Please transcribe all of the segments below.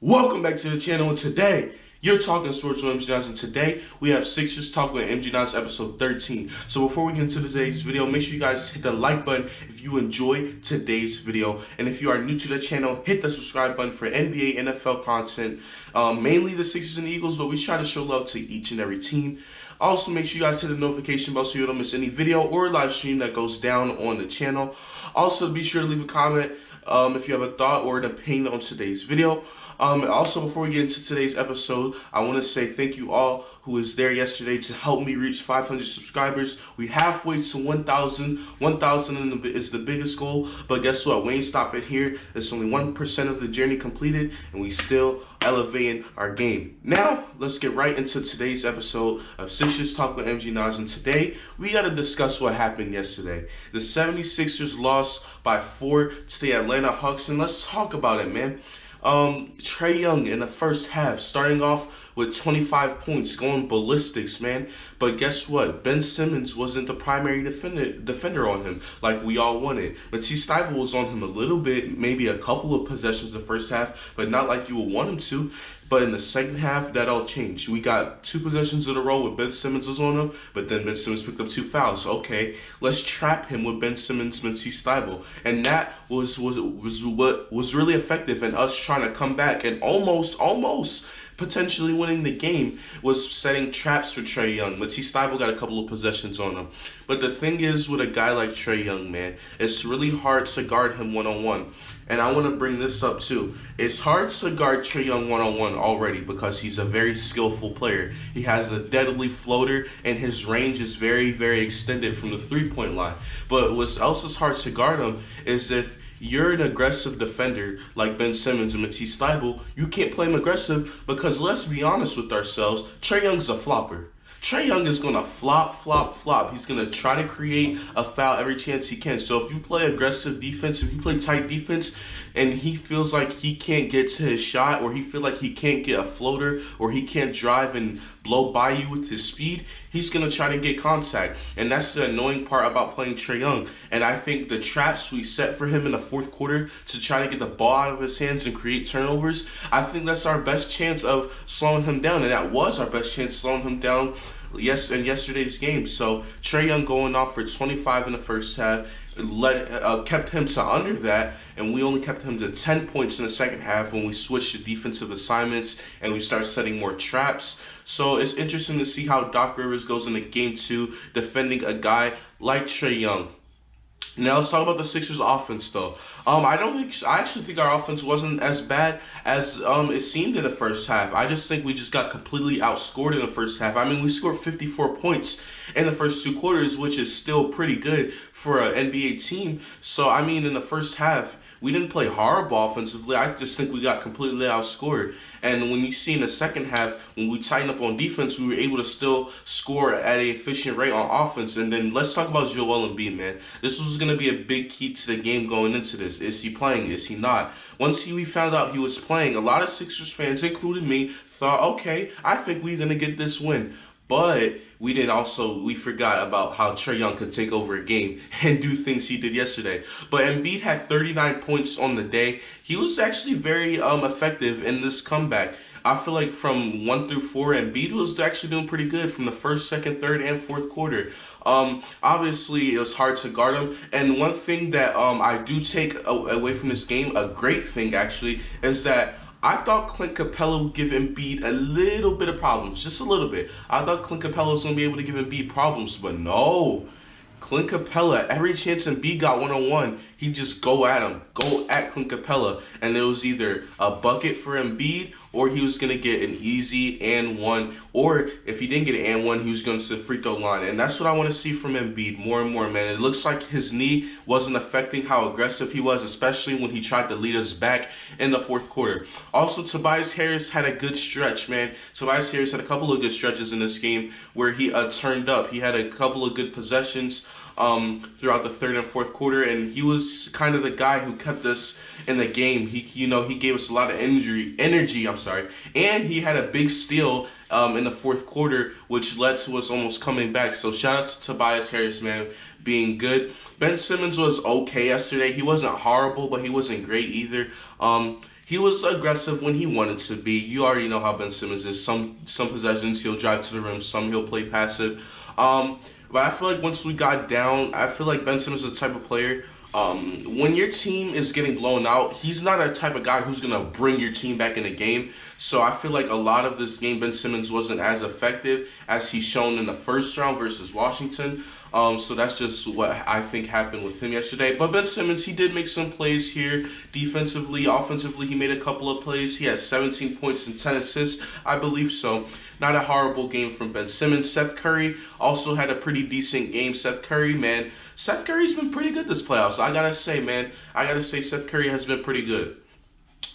Welcome back to the channel, and today you're talking sports with MG9, and today we have Sixers Talk with MG9's episode 13. So before we get into today's video, make sure you guys hit the like button if you enjoy today's video, and if you are new to the channel, hit the subscribe button for NBA, NFL content, mainly the Sixers and the Eagles, but we try to show love to each and every team. Also, make sure you guys hit the notification bell so you don't miss any video or live stream that goes down on the channel. Also, be sure to leave a comment if you have a thought or an opinion on today's video. Also, before we get into today's episode, I want to say thank you all who was there yesterday to help me reach 500 subscribers. We halfway to 1,000. 1,000 is the biggest goal, but guess what? We ain't stopping here. It's only 1% of the journey completed, and we still elevating our game. Now, let's get right into today's episode of Sixers Talk with MG9, and today we got to discuss what happened yesterday. The 76ers lost by 4 to the Atlanta Hawks, and let's talk about it, man. Trae Young in the first half, starting off with 25 points, going ballistics, man. But guess what? Ben Simmons wasn't the primary defender on him like we all wanted. Matisse Thybulle was on him a little bit, maybe a couple of possessions the first half, but not like you would want him to. But in the second half, that all changed. We got 2 possessions in a row with Ben Simmons was on him, but then Ben Simmons picked up 2 fouls. Okay, let's trap him with Ben Simmons, Matisse Thybulle. And that was what was really effective in us trying to come back and almost potentially winning the game, was setting traps for Trae Young. Matisse Thybulle got a couple of possessions on him. But the thing is, with a guy like Trae Young, man, it's really hard to guard him one-on-one. And I want to bring this up too. It's hard to guard Trae Young one-on-one already because he's a very skillful player. He has a deadly floater, and his range is very, very extended from the three-point line. But what else is hard to guard him is if you're an aggressive defender like Ben Simmons and Matisse Thybulle, you can't play him aggressive because, let's be honest with ourselves, Trae Young's a flopper. Trae Young is going to flop. He's going to try to create a foul every chance he can. So if you play aggressive defense, if you play tight defense, and he feels like he can't get to his shot, or he feels like he can't get a floater, or he can't drive and blow by you with his speed, he's going to try to get contact. And that's the annoying part about playing Trae Young. And I think the traps we set for him in the fourth quarter to try to get the ball out of his hands and create turnovers, I think that's our best chance of slowing him down. And that was our best chance slowing him down in yesterday's game. So Trae Young going off for 25 in the first half kept him to under that, and we only kept him to 10 points in the second half when we switched to defensive assignments and we start setting more traps. So it's interesting to see how Doc Rivers goes into game 2 defending a guy like Trae Young. Now let's talk about the Sixers offense though. I actually think our offense wasn't as bad as it seemed in the first half. I just think we just got completely outscored in the first half. I mean, we scored 54 points in the first 2 quarters, which is still pretty good for an NBA team. So I mean, in the first half, we didn't play horrible offensively. I just think we got completely outscored. And when you see in the second half, when we tighten up on defense, we were able to still score at an efficient rate on offense. And then let's talk about Joel Embiid, man. This was going to be a big key to the game going into this. Is he playing? Is he not? Once we found out he was playing, a lot of Sixers fans, including me, thought, okay, I think we're going to get this win. But we forgot about how Trae Young could take over a game and do things he did yesterday. But Embiid had 39 points on the day. He was actually very effective in this comeback. I feel like from 1 through 4, Embiid was actually doing pretty good from the first, second, third, and fourth quarter. Obviously, it was hard to guard him. And one thing that I do take away from this game, a great thing actually, is that I thought Clint Capella would give Embiid a little bit of problems, just a little bit. I thought Clint Capella was going to be able to give Embiid problems, but no. Clint Capella, every chance Embiid got one-on-one, he'd just go at him, go at Clint Capella, and it was either a bucket for Embiid or he was going to get an easy and one, or if he didn't get an and one, he was going to the free throw line. And that's what I want to see from Embiid more and more, man. It looks like his knee wasn't affecting how aggressive he was, especially when he tried to lead us back in the fourth quarter. Also, Tobias Harris had a good stretch, man. Tobias Harris had a couple of good stretches in this game where he turned up. He had a couple of good possessions throughout the third and fourth quarter, and he was kind of the guy who kept us in the game. He gave us a lot of energy, and he had a big steal in the fourth quarter, which led to us almost coming back. So shout out to Tobias Harris, man, being good. Ben Simmons was okay yesterday. He wasn't horrible, but he wasn't great either. He was aggressive when he wanted to be. You already know how Ben Simmons is. Some possessions he'll drive to the rim, some he'll play passive. But I feel like once we got down, I feel like Ben Simmons is the type of player. When your team is getting blown out, he's not a type of guy who's gonna bring your team back in the game. So I feel like a lot of this game, Ben Simmons wasn't as effective as he's shown in the first round versus Washington. So that's just what I think happened with him yesterday. But Ben Simmons, he did make some plays here defensively. Offensively, he made a couple of plays. He had 17 points and 10 assists, I believe so. Not a horrible game from Ben Simmons. Seth Curry also had a pretty decent game. Seth Curry, man. Seth Curry's been pretty good this playoffs. I gotta say, man. I gotta say Seth Curry has been pretty good.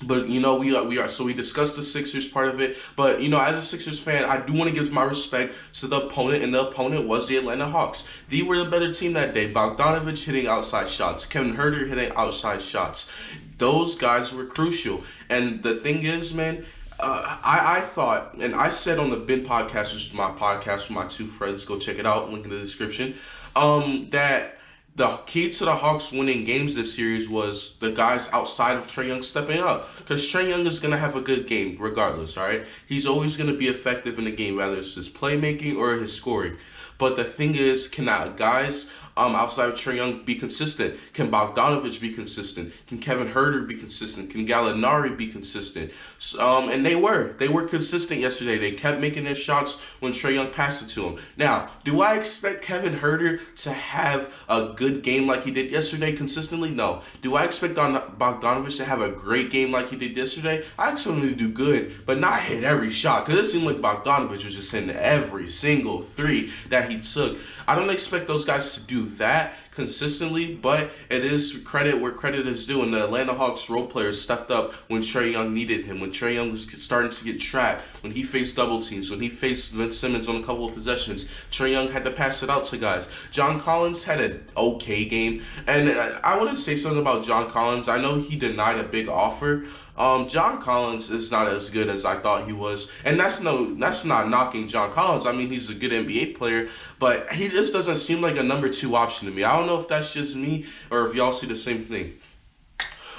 But, you know, we discussed the Sixers part of it. But, you know, as a Sixers fan, I do want to give my respect to the opponent, and the opponent was the Atlanta Hawks. They were the better team that day. Bogdanovich hitting outside shots. Kevin Huerter hitting outside shots. Those guys were crucial. And the thing is, man, I thought, and I said on the Ben podcast, which is my podcast with my two friends, go check it out, link in the description, that the key to the Hawks winning games this series was the guys outside of Trae Young stepping up. Because Trae Young is going to have a good game regardless, all right? He's always going to be effective in the game, whether it's his playmaking or his scoring. But the thing is, can guys outside of Trae Young be consistent? Can Bogdanovich be consistent? Can Kevin Huerter be consistent? Can Gallinari be consistent? And they were consistent yesterday. They kept making their shots when Trae Young passed it to them. Now, do I expect Kevin Huerter to have a good game like he did yesterday consistently? No. Do I expect Bogdanovich to have a great game like he did yesterday? I expect him to do good, but not hit every shot. Because it seemed like Bogdanovich was just hitting every single three that he took. I don't expect those guys to do that consistently, but it is credit where credit is due, and the Atlanta Hawks role players stepped up when Trae Young needed him, when Trae Young was starting to get trapped, when he faced double teams, when he faced Ben Simmons on a couple of possessions. Trae Young had to pass it out to guys. John Collins had an okay game, and I want to say something about John Collins. I know he denied a big offer. John Collins is not as good as I thought he was, and that's not knocking John Collins. I mean, he's a good NBA player, but he just doesn't seem like a number 2 option to me. I don't know if that's just me or if y'all see the same thing.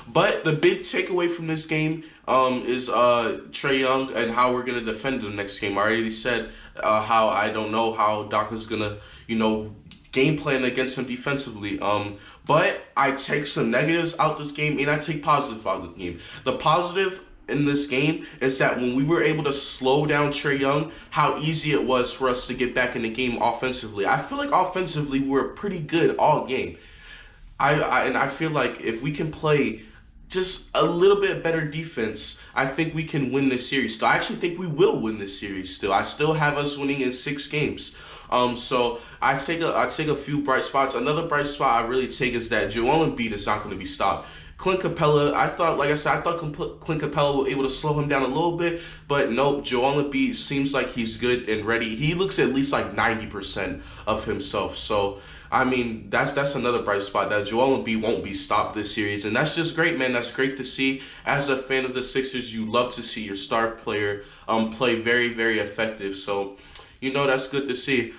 But the big takeaway from this game is Trae Young and how we're gonna defend the next game. I already said how I don't know how Doc is gonna, game plan against him defensively. But I take some negatives out this game and I take positive out of the game. The positive in this game is that when we were able to slow down Trae Young, how easy it was for us to get back in the game offensively. I feel like offensively we're pretty good all game. I feel like if we can play just a little bit better defense, I think we can win this series still. I actually think we will win this series still. I still have us winning in 6 games. So I take a few bright spots. Another bright spot I really take is that Joel Embiid is not going to be stopped. Clint Capella, I thought Clint Capella was able to slow him down a little bit, but nope, Joel Embiid seems like he's good and ready. He looks at least like 90% of himself. So, I mean, that's another bright spot, that Joel Embiid won't be stopped this series, and that's just great, man. That's great to see. As a fan of the Sixers, you love to see your star player play very, very effective. So, that's good to see.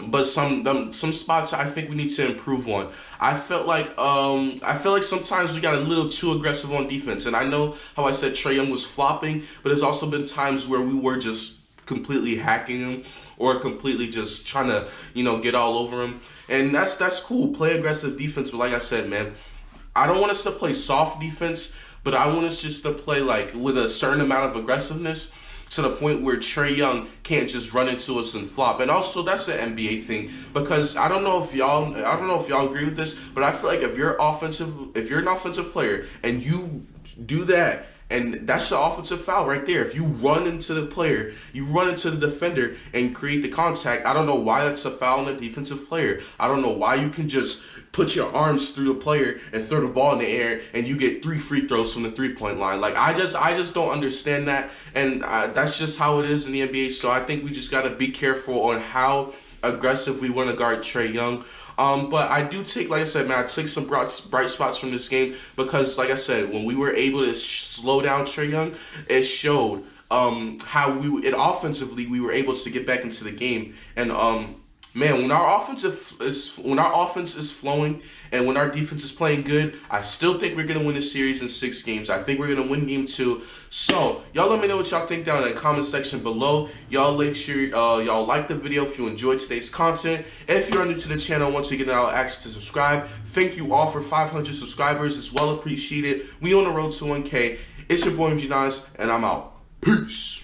But some spots I think we need to improve on. I felt like sometimes we got a little too aggressive on defense, and I know how I said Trae Young was flopping, but there's also been times where we were just completely hacking him or completely just trying to get all over him, and that's cool. Play aggressive defense, but like I said, man, I don't want us to play soft defense, but I want us just to play like with a certain amount of aggressiveness, to the point where Trae Young can't just run into us and flop. And also, that's an NBA thing, because I don't know if y'all agree with this, but I feel like if you're an offensive player and you do that, and that's the offensive foul right there. If you run into the player, you run into the defender and create the contact, I don't know why that's a foul on a defensive player. I don't know why you can just put your arms through the player and throw the ball in the air and you get 3 free throws from the 3-point line. Like, I just don't understand that, and that's just how it is in the NBA. So I think we just got to be careful on how aggressive we want to guard Trae Young. But I do take, like I said, man, I took some bright spots from this game, because, like I said, when we were able to slow down Trae Young, it showed how offensively we were able to get back into the game. And man, when our offense is flowing and when our defense is playing good, I still think we're gonna win the series in 6 games. I think we're gonna win game 2. So y'all let me know what y'all think down in the comment section below. Y'all make sure y'all like the video if you enjoyed today's content. If you're new to the channel, once again, I'll ask you to subscribe. Thank you all for 500 subscribers. It's well appreciated. We on the road to 1K. It's your boy MG Nice, and I'm out. Peace.